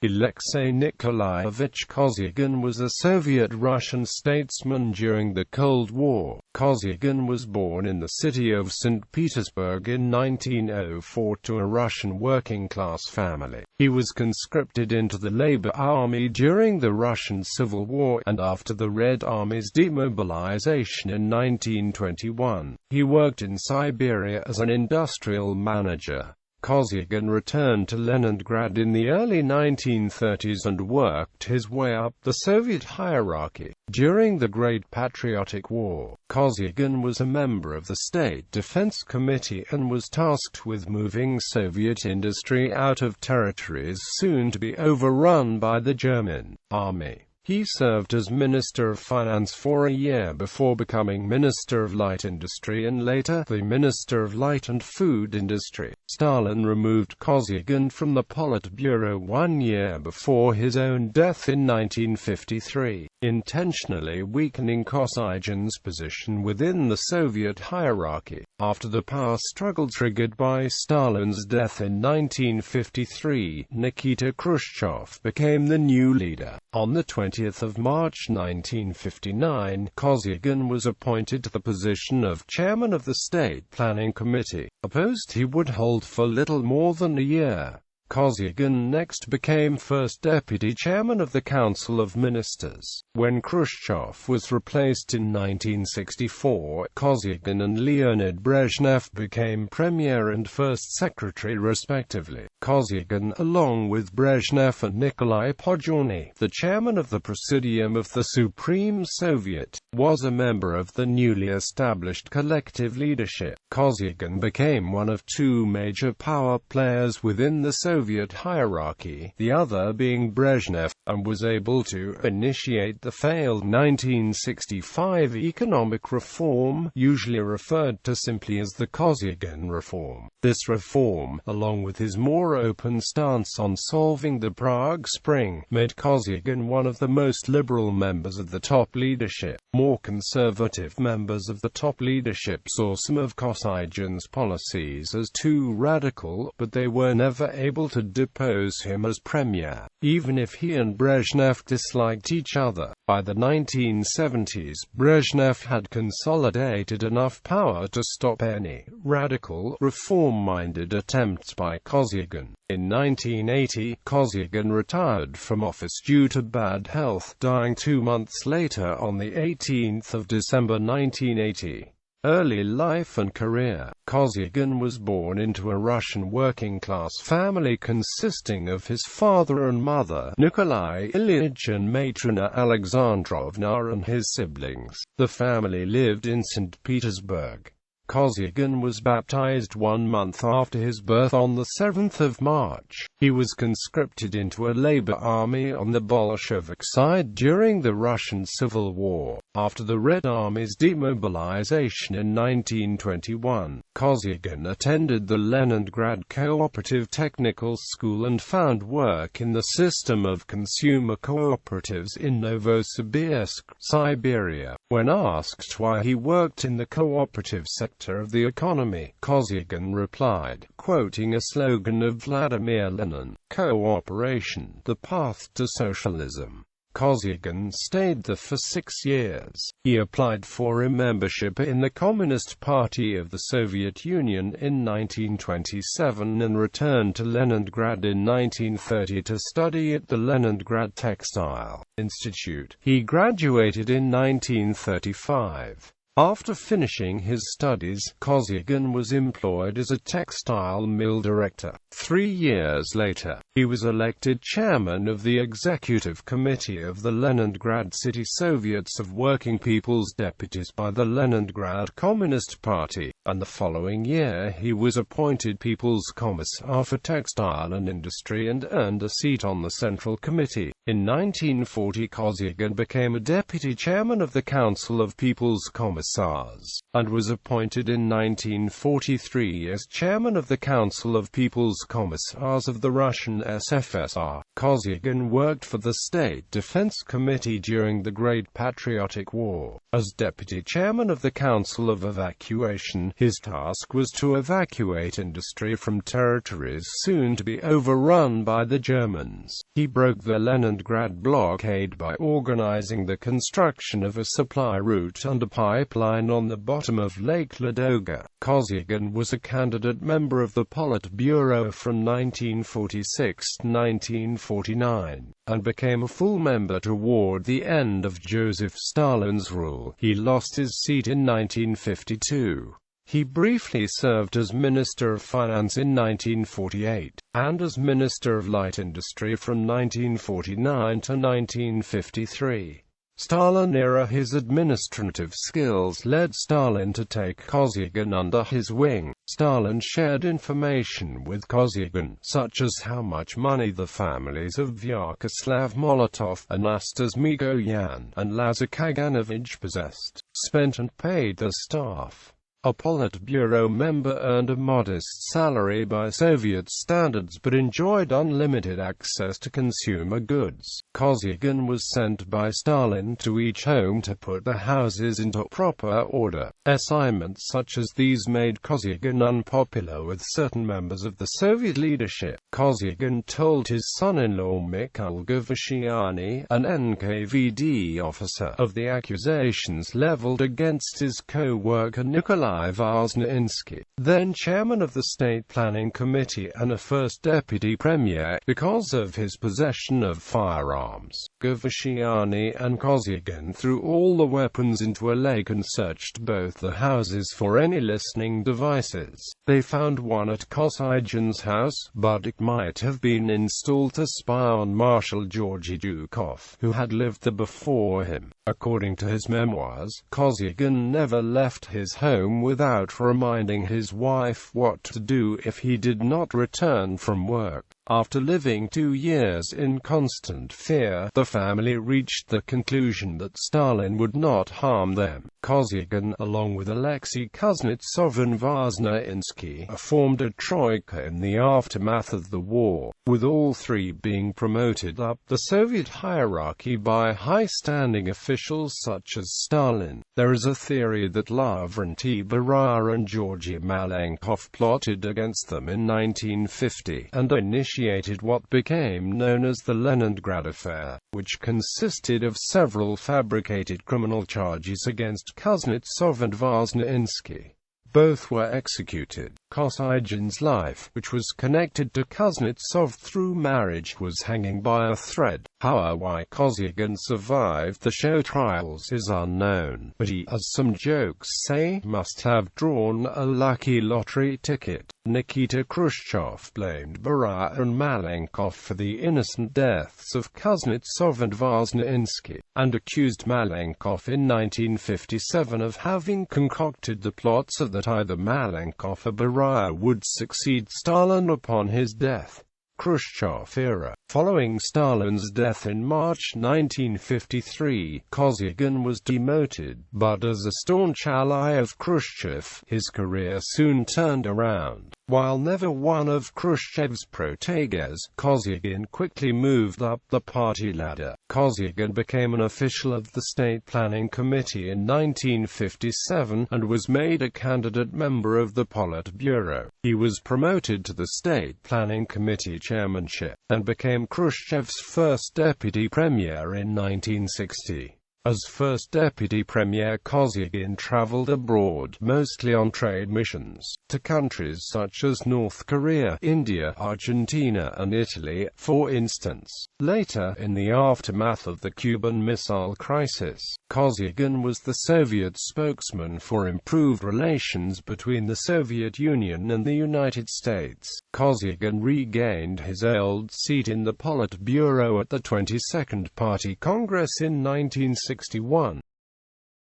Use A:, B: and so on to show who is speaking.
A: Alexei Nikolayevich Kosygin was a Soviet-Russian statesman during the Cold War. Kosygin was born in the city of Saint Petersburg in 1904 to a Russian working-class family. He was conscripted into the Labor Army during the Russian Civil War, and after the Red Army's demobilization in 1921, he worked in Siberia as an industrial manager. Kosygin returned to Leningrad in the early 1930s and worked his way up the Soviet hierarchy. During the Great Patriotic War, Kosygin was a member of the State Defense Committee and was tasked with moving Soviet industry out of territories soon to be overrun by the German army. He served as Minister of Finance for a year before becoming Minister of Light Industry and later the Minister of Light and Food Industry. Stalin removed Kosygin from the Politburo 1 year before his own death in 1953, intentionally weakening Kosygin's position within the Soviet hierarchy. After the power struggle triggered by Stalin's death in 1953, Nikita Khrushchev became the new leader. On the 20th of March 1959, Kosygin was appointed to the position of chairman of the State Planning Committee, a post he would hold for little more than a year. Kosygin next became first deputy chairman of the Council of Ministers. When Khrushchev was replaced in 1964, Kosygin and Leonid Brezhnev became premier and first secretary respectively. Kosygin, along with Brezhnev and Nikolai Podgorny, the chairman of the Presidium of the Supreme Soviet, was a member of the newly established collective leadership. Kosygin became one of two major power players within the Soviet hierarchy, the other being Brezhnev, and was able to initiate the failed 1965 economic reform, usually referred to simply as the Kosygin Reform. This reform, along with his more open stance on solving the Prague Spring, made Kosygin one of the most liberal members of the top leadership. More conservative members of the top leadership saw some of Kosygin's policies as too radical, but they were never able to depose him as premier, even if he and Brezhnev disliked each other. By the 1970s, Brezhnev had consolidated enough power to stop any radical, reform-minded attempts by Kosygin. In 1980, Kosygin retired from office due to bad health, dying 2 months later on the 18th of December 1980. Early life and career. Kosygin was born into a Russian working-class family consisting of his father and mother, Nikolai Ilyich and Matrona Alexandrovna, and his siblings. The family lived in St. Petersburg. Kosygin was baptized 1 month after his birth on the 7th of March. He was conscripted into a labor army on the Bolshevik side during the Russian Civil War. After the Red Army's demobilization in 1921, Kosygin attended the Leningrad Cooperative Technical School and found work in the system of consumer cooperatives in Novosibirsk, Siberia. When asked why he worked in the cooperative sector of the economy, Kosygin replied, quoting a slogan of Vladimir Lenin, "Cooperation, the path to socialism." Kosygin stayed there for 6 years. He applied for a membership in the Communist Party of the Soviet Union in 1927 and returned to Leningrad in 1930 to study at the Leningrad Textile Institute. He graduated in 1935. After finishing his studies, Kosygin was employed as a textile mill director. 3 years later, he was elected chairman of the executive committee of the Leningrad City Soviets of Working People's Deputies by the Leningrad Communist Party, and the following year he was appointed People's Commissar for Textile and Industry and earned a seat on the Central Committee. In 1940, Kosygin became a deputy chairman of the Council of People's Commissars, and was appointed in 1943 as chairman of the Council of People's Commissars of the Russian SFSR. Kosygin worked for the State Defense Committee during the Great Patriotic War. As deputy chairman of the Council of Evacuation, his task was to evacuate industry from territories soon to be overrun by the Germans. He broke the Leningrad blockade by organizing the construction of a supply route under pipeline on the bottom of Lake Ladoga. Kosygin was a candidate member of the Politburo from 1946 to 1949, and became a full member toward the end of Joseph Stalin's rule. He lost his seat in 1952. He briefly served as Minister of Finance in 1948, and as Minister of Light Industry from 1949 to 1953. Stalin-era His administrative skills led Stalin to take Kosygin under his wing. Stalin shared information with Kosygin, such as how much money the families of Vyacheslav Molotov, Anastas Mikoyan, and Lazar Kaganovich possessed, spent and paid their staff. A Politburo member earned a modest salary by Soviet standards but enjoyed unlimited access to consumer goods. Kosygin was sent by Stalin to each home to put the houses into proper order. Assignments such as these made Kosygin unpopular with certain members of the Soviet leadership. Kosygin told his son-in-law Mikhail Gavashiani, an NKVD officer, of the accusations leveled against his co-worker Nikolai Vazhninsky, then chairman of the State Planning Committee and a first deputy premier, because of his possession of firearms. Gavashiani and Kosygin threw all the weapons into a lake and searched both the houses for any listening devices. They found one at Kosygin's house, but it might have been installed to spy on Marshal Georgy Zhukov, who had lived there before him. According to his memoirs, Kosygin never left his home without reminding his wife what to do if he did not return from work. After living 2 years in constant fear, the family reached the conclusion that Stalin would not harm them. Kosygin, along with Alexei Kuznetsov and Vazhninsky, formed a troika in the aftermath of the war, with all three being promoted up the Soviet hierarchy by high-standing officials such as Stalin. There is a theory that Lavrentiy Beria and Georgy Malenkov plotted against them in 1950, and initiated what became known as the Leningrad Affair, which consisted of several fabricated criminal charges against Kuznetsov and Vazhninsky. Both were executed. Kosygin's life, which was connected to Kuznetsov through marriage, was hanging by a thread. However, why Kosygin survived the show trials is unknown, but he, as some jokes say, must have drawn a lucky lottery ticket. Nikita Khrushchev blamed Beria and Malenkov for the innocent deaths of Kuznetsov and Vazhninsky, and accused Malenkov in 1957 of having concocted the plot so that either Malenkov or Beria would succeed Stalin upon his death. Khrushchev era. Following Stalin's death in March 1953, Kosygin was demoted, but as a staunch ally of Khrushchev, his career soon turned around. While never one of Khrushchev's proteges, Kosygin quickly moved up the party ladder. Kosygin became an official of the State Planning Committee in 1957, and was made a candidate member of the Politburo. He was promoted to the State Planning Committee chairmanship, and became Khrushchev's first deputy premier in 1960. As first deputy premier, Kosygin traveled abroad, mostly on trade missions, to countries such as North Korea, India, Argentina, and Italy, for instance. Later, in the aftermath of the Cuban Missile Crisis, Kosygin was the Soviet spokesman for improved relations between the Soviet Union and the United States. Kosygin regained his old seat in the Politburo at the 22nd Party Congress in 1961.